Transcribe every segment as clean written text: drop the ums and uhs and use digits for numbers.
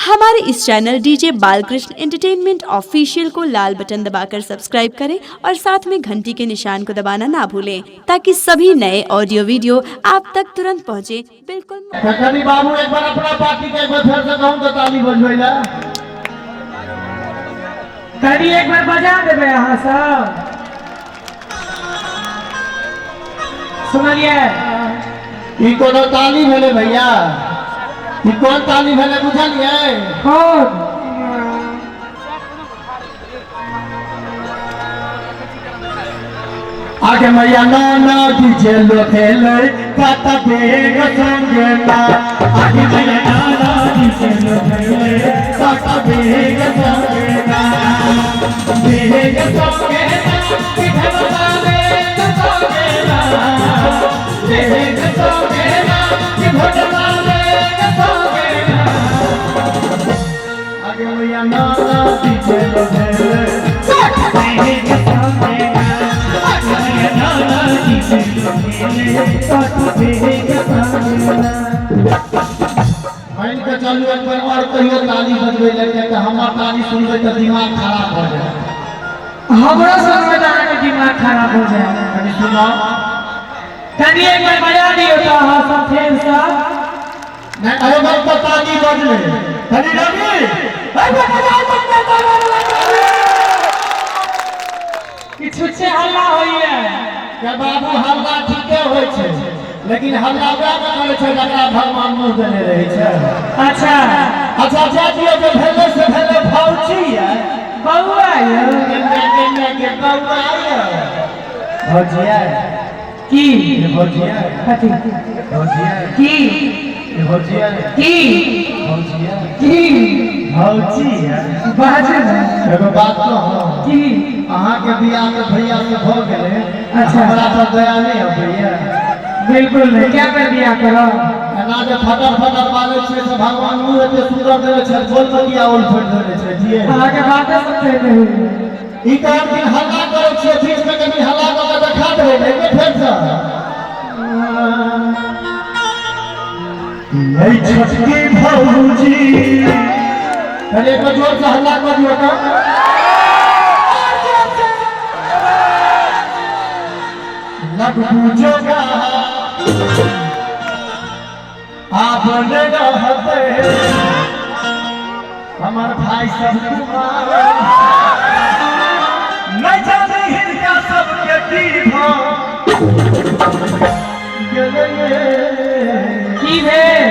हमारे इस channel DJ Balkrishna entertainment official को लाल बटन दबाकर सब्सक्राइब करें और साथ में घंटी के निशान को दबाना ना भूलें ताकि सभी नए ऑडियो वीडियो आप तक तुरंत पहुंचे। बिल्कुल बाबू एक बार अपना पार्टी के एक बार फिर से कहूं तो ताली बजबैला कभी एक बार बजा देवे यहाँ सब सुनिए ई कोनो ताली भेले भैया, ई कौन ताली भेले बुझलिए? कौन आगे मैया नाना डीजे लो खेले काता बेग संगे ना, आगे मैया नाना डीजे लो खेले काता बेग संगे ना, बेग संगे ना कि भगवान बेग संगे ना, बेग संगे ना कि भगवान बेग संगे ना, आगे मैया नाना डीजे लो खेले काता बेग संगे ना, चलू एक बार और कहियो ताली बजबे लगे तो हमार ताली सुनबे तो दिमाग खराब हो जाए, हमरा सुनबे तो आगे दिमाग खराब हो जाए। कभी सुनो कभी एक बार बजा दियो तो हाँ सब फेर सब नहीं अरे बात तो ताली बजले कभी रवि किछु से हल्ला होइए के बाबू हल्ला ठीके होय छे लेकिन हल्ला वह करे छे जकरा भगवान मुंह देने रहे छे। अच्छा अच्छा जातियो जो भेले से भेले भौची है बउआ ये के बउआ है भौजिया की भौजिया कथी भौजिया की भौजिया की भौजिया की भौजी है बाजे एगो बात तो हां की अहाँ के बियाह के भैया से हो गेले। अच्छा हमरा पर दया नहीं है भैया, बिल्कुल नहीं क्या कर दिया करो एना जे फटर फटर बाले छे से भगवान मुंह एते सुंदर देले छे बोल बतिया ओल फट देले छे जिए आगे बातें सुनते नहीं ई कहत दिन हल्ला करे छे बीच में कभी हल्ला कर देखा देबे लेके फेर से नहीं छटकी भौजी अरे एक जोर से हल्ला कर दियो तो लग पूछोगा आपने रहते हमार भाई सब तुम्हारा नहीं जाने हिंदा सबके दीवा की भेल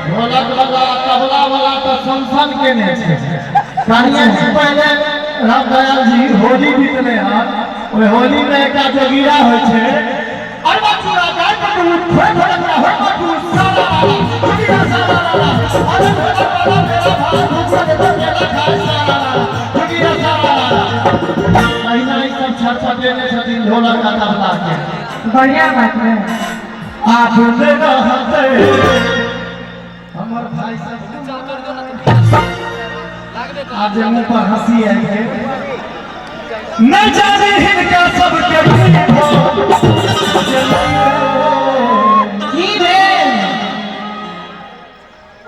ढोलक लगा तबला वाला तो संसन के ने छे कहानियां जी पहले राम दयाल जी होली बीतले हां ओए होली में एक जोगिरा होय छे अरबा चूड़ा गाय के दूध थोड़े थोड़े में होय मत सारा जोगिरा सारा अरे मेरा वाला मेरा भाई दूसरा के तो मेरा खाए सारा जोगिरा सारा महीना ही सब छाछा देने छथिन ढोलक का तबला के बढ़िया बात है आप ने रहते हमर भाई सब आज मुंह पर हंसी आई है न जाने हिनका सबके की भेल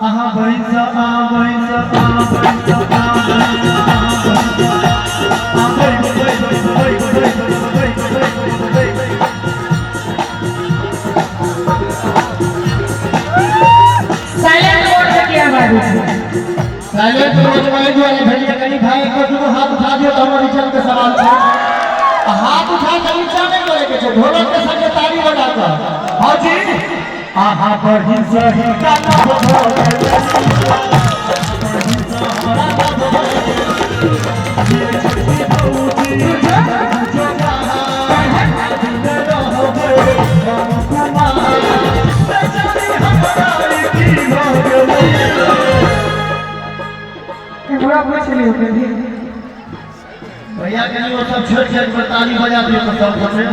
आहा भैंसा आ भैंसा आ भैंसा साइलेंट मोड से क्या बात है साइलेंट मोड में जो है भैया कहीं भाई को जो हाथ उठा दियो तो हमारी चल के सवाल छे हाथ उठा कर नीचे नहीं करे के छे ढोलक के संगे ताली बजा कर हां जी आहा बढ़ी सही का पूरा पूछ लियो कभी भैया के लिए वो सब छोड़ छोड़ कर ताली बजा दिए तो सब समय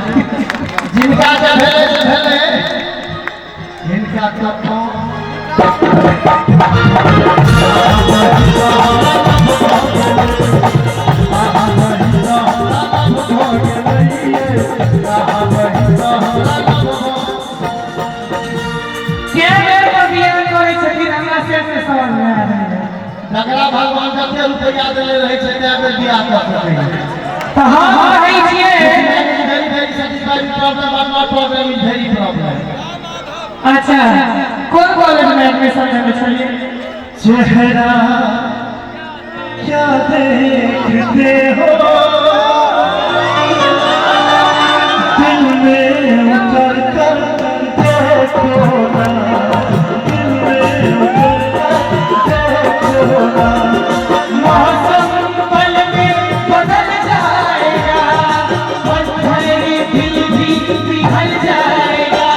जिनका से भेले जिनका तो क्या मेरे को बियाह करे छथिन हमरा से समझ में आ रहा है जकरा भगवान जते रुपया देले रहे छै ते बेर बियाह कर सकैए। तो हम कहै छियै very very satisfied problem or not problem is very problem। अच्छा कौन कॉलेज में एडमिशन लेने चाहिए? चेहरा क्या देखते हो दिल में उतर कर देखो ना, दिल में उतर कर देखो ना। मौसम पल में बदल जाएगा, पत्थरी दिल भी पिघल जाएगा।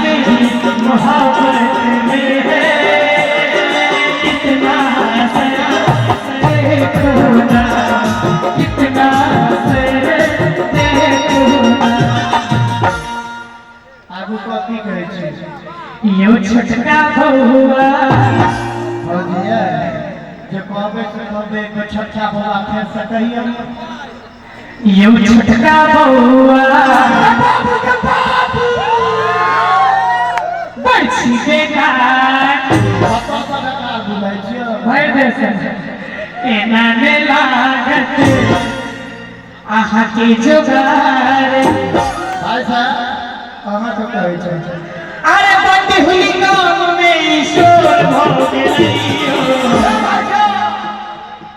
मेरी मोहब्बत में है कितना सया देखो ना, कितना सया देखो ना। आगू कथी कहै छै? यो छोटका बउआ भौजिया जे कहबै से कहबै एक छोटका बौआ फेर सकैया। यो छोटका बउआ बरछी बेकार कतऽ सँ बेकार बुझाइ छियै? भरि देश एना ने लागत अहाँ के जोगार। भाई साहब अहाँ सब कहै छै अरे बंदी हुई गाँव में ईश्वर भो गेलियो।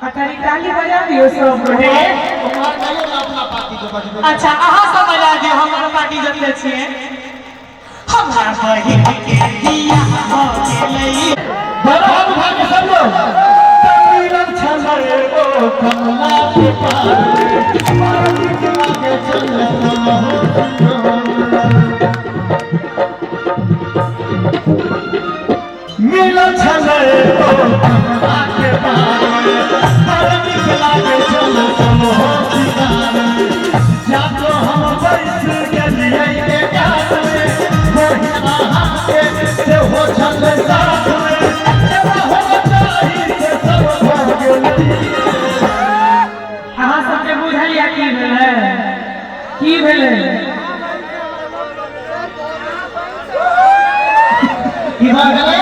अतरी ताली बजा दियो सब गोटे। कुमार कहियो ना अपना पार्टी के बजबै। अच्छा अहाँ सब बजा दियो, हमर पार्टी जतले छियै। हमरा बहिन के बियाह हो गेलै। बड़ा उठा के सब लोग मिलन छले ओ कमला के पार पार्टी के आगे चले मिलन छले ओ कमला के पार पार्टी के आगे चले हो दीदार। जातो हम बैठ गेलिए के कात में वही आहा के से हो छले साथ में जब हो जाई से सब हो गेली। अहाँ सबके बुझलिया की भेलै? की भेलै? की भऽ गेलै?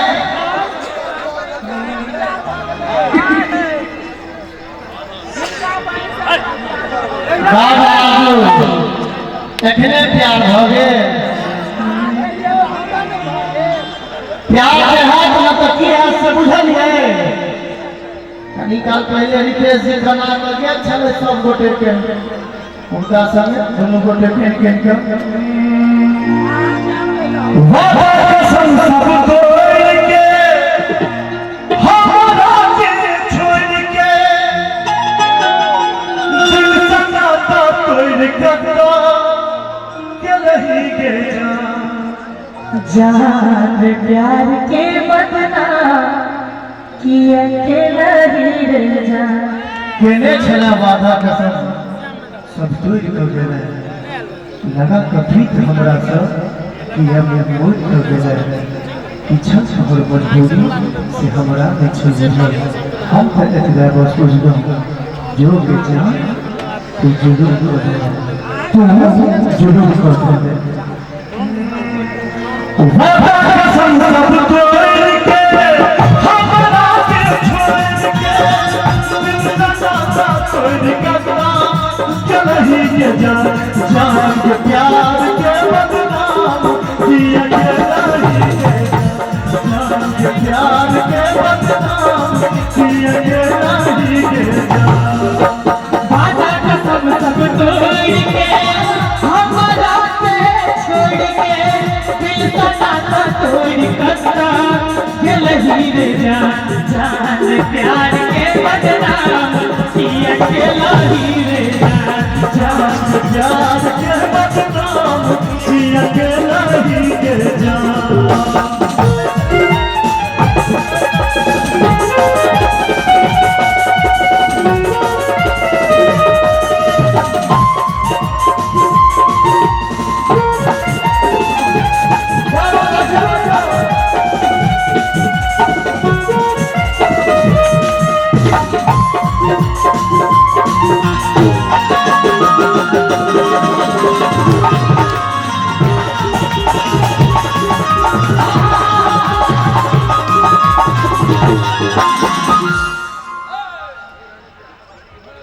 बाबा एखने प्यार भऽ गेल। प्यार के हाथ में तो की हाथ से बुझलिए? कनी काल पहले रितेश जी गाना में गेल छले सब गोटे के हुनका संगे दुनू गोटे पेन के वादा कसम सब तोड़ के हमरा के छोड़ के दिल से नाता तोड़ के रही के जान प्यार के बदना किया के रही रे जान। केने छला वादा कसम सब तोड़ के गेलै। लगा कभी तो हमरा से कि हम मोट हो गेलै। पीछा हमर मजबूरी से हमरा नहीं छोड़ल। हम तो एतबे बस बुझलहुँ जो बेचा तू जुलूम कर दे, तू जुलूम कर दे। वादा कसम सब तोड़ के हमरा के छोड़ के दिल का नाता तोड़ के रही के जान के प्यार के बदनाम किया के रही के जान के प्यार के बदनाम किया के रही के वादा कसम सब तोड़ के हमरा से छोड़ के दिल का नाता तोड़ कसा गेलही रे जान। जान प्यार के बदनाम किया के लही रे जान। जान प्यार के बदनाम किया के रही के जान।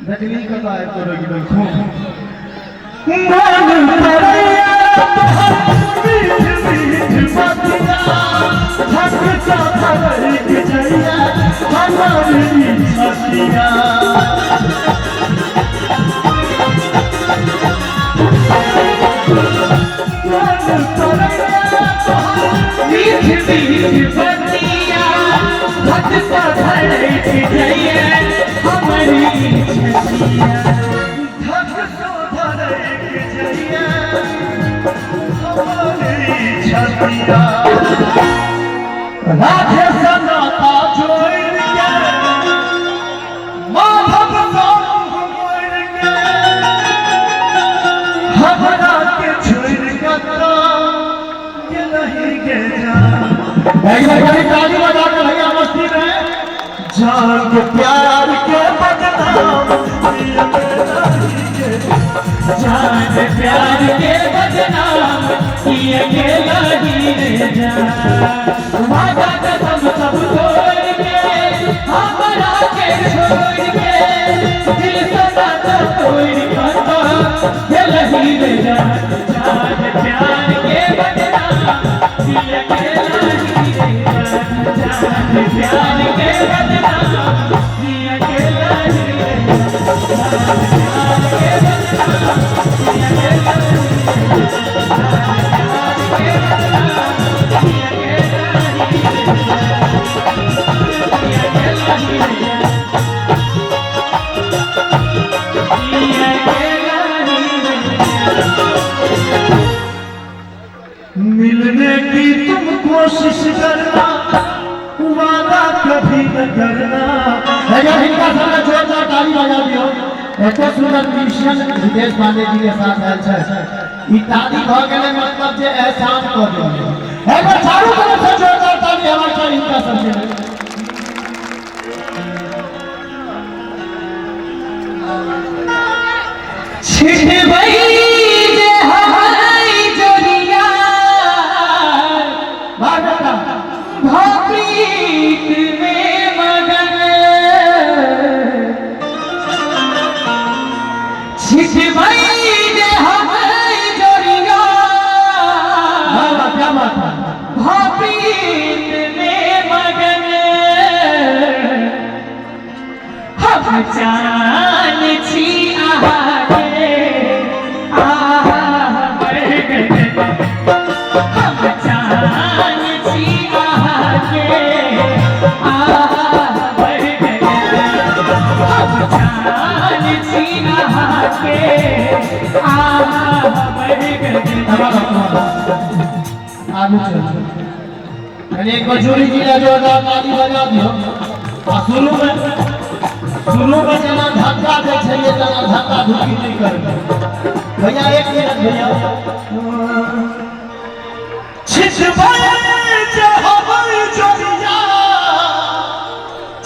देखली कता है तो रगी देखो मन करैया मीठ मीठ बतिया धक धड़क जइया हमारी छतिया मीठ मीठ बतिया धक धड़क जइया हमारी छतिया धक धड़क जइया हमारी छतिया राधे सनाता जोड़ के माधव संग मोड़ के हमरा के छोड़ के नहीं के बड़ी ताली बजा के भैया मस्ती में जान के प्यार के बदनाम जान प्यार के बदनाम किए के लगी रे जान वादा कसम सब तोड़ के हमरा के छोड़ के दिल सदा तोड़ के लगी रे जान जान प्यार के बदनाम किए के लगी रे जान प्यार के बदनाम किए के लगी रे जान प्यार के बदनाम मिलने की तुम कोशिश करना वादा कभी न करना भैया इनका सारा जोरदार ताली बजा दियो एतो सुंदर मिशन विदेश पांडे जी के साथ है ई ताली भ गेले मतलब जे एहसान कर दियो एक बार चारों तरफ से जोरदार ताली हमारे चाहिए इनका सबके छिड़वई जे हमारी जोरिया भागता भाप्रीत में मगन छिड़वई जे हमारी जोरिया बाबा क्या बात है भाप्रीत में मगन हम जान छी आहा के आहा मर गए हम जान छी आहा के आहा मर गए हम जान छी आहा के आहा मर गए आगे चलो पहले एक बार जोड़ी जी का जोरदार ताली बजा दियो आ शुरू में जना धक्का दे चाहिए जना धक्का धुकी नहीं कर भैया एक मिनट भैया छिटवाए जे हमारी जोरिया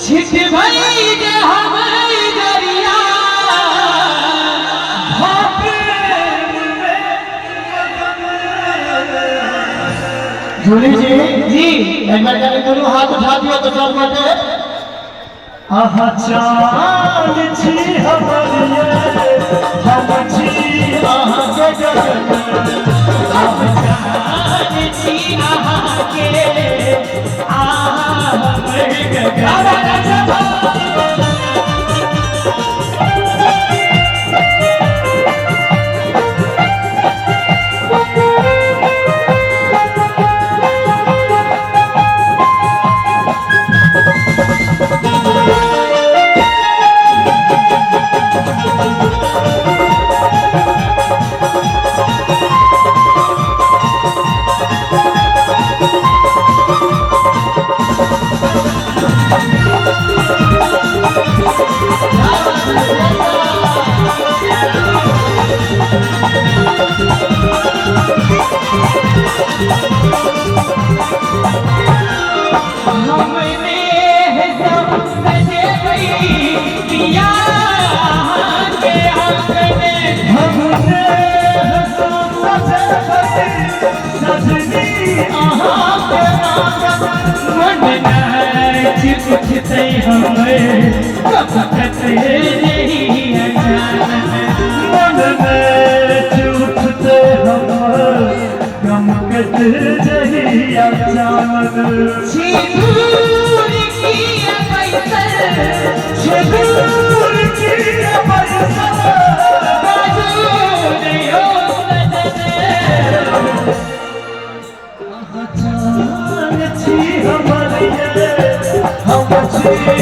छिटवाए जे हमारी जोरिया जोड़ी जी जी एक बार जाने दोनों हाथ उठा दियो तो सब बटे आहा चांद छी हमारी हम छी आहा के जगत हम चांद छी आहा के आहा मर गए पूछते हमें कब तक नहीं सिंदूर की पैसर सिंदूर की पैसर बाजू दियो जान छी हमारी हम छी